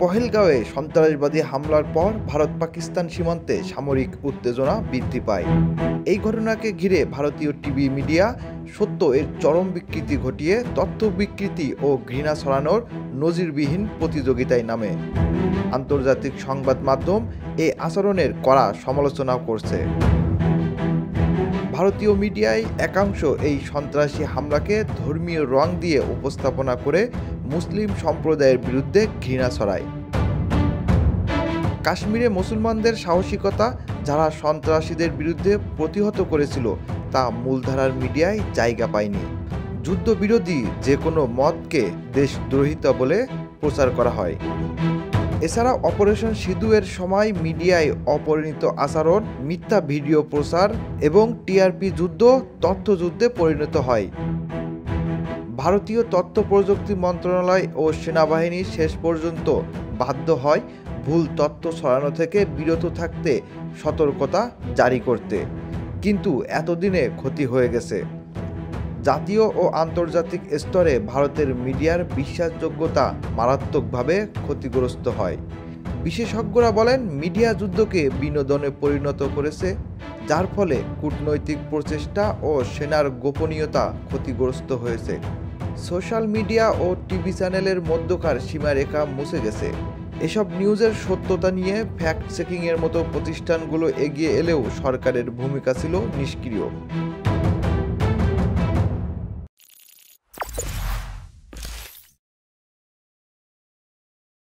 পহেলগাঁওয়ে সন্ত্রাসবাদী হামলার পর ভারত পাকিস্তান সীমান্তে সামরিক উত্তেজনা বৃদ্ধি পায়। এই ঘটনাকে ঘিরে ভারতীয় টিভি মিডিয়া সত্য এর চরম বিকৃতি ঘটিয়ে তথ্য বিকৃতি ও ঘৃণা ছড়ানোর নজিরবিহীন প্রতিযোগিতায় নামে। আন্তর্জাতিক সংবাদ মাধ্যম এই আচরণের কড়া সমালোচনা করছে। ভারতীয় মিডিয়ায় একাংশ এই সন্ত্রাসী হামলাকে ধর্মীয় রং দিয়ে উপস্থাপনা করে মুসলিম সম্প্রদায়ের বিরুদ্ধে ঘৃণা ছড়ায়। কাশ্মীরে মুসলমানদের সাহসিকতা যারা সন্ত্রাসীদের বিরুদ্ধে প্রতিহত করেছিল তা মূলধারার মিডিয়ায় জায়গা পায়নি। যুদ্ধবিরোধী যে কোনো মতকে দেশদ্রোহিতা বলে প্রচার করা হয়। এছাড়া অপারেশন সিঁদুরের সময় মিডিয়ায় অপরিণত আচরণ, মিথ্যা ভিডিও প্রচার এবং টিআরপি যুদ্ধ তথ্যযুদ্ধে পরিণত হয়। ভারতীয় তথ্য প্রযুক্তি মন্ত্রণালয় ও সেনাবাহিনী শেষ পর্যন্ত বাধ্য হয় ভুল তথ্য ছড়ানো থেকে বিরত থাকতে সতর্কতা জারি করতে। কিন্তু এতদিনে ক্ষতি হয়ে গেছে। জাতীয় ও আন্তর্জাতিক স্তরে ভারতের মিডিয়ার বিশ্বাসযোগ্যতা মারাত্মকভাবে ক্ষতিগ্রস্ত হয়। বিশেষজ্ঞরা বলেন, মিডিয়া যুদ্ধকে বিনোদনে পরিণত করেছে, যার ফলে কূটনৈতিক প্রচেষ্টা ও সেনার গোপনীয়তা ক্ষতিগ্রস্ত হয়েছে। সোশ্যাল মিডিয়া ও টিভি চ্যানেলের মধ্যকার সীমারেখা মুছে গেছে। এসব নিউজের সত্যতা নিয়ে ফ্যাক্ট চেকিংয়ের মতো প্রতিষ্ঠানগুলো এগিয়ে এলেও সরকারের ভূমিকা ছিল নিষ্ক্রিয়।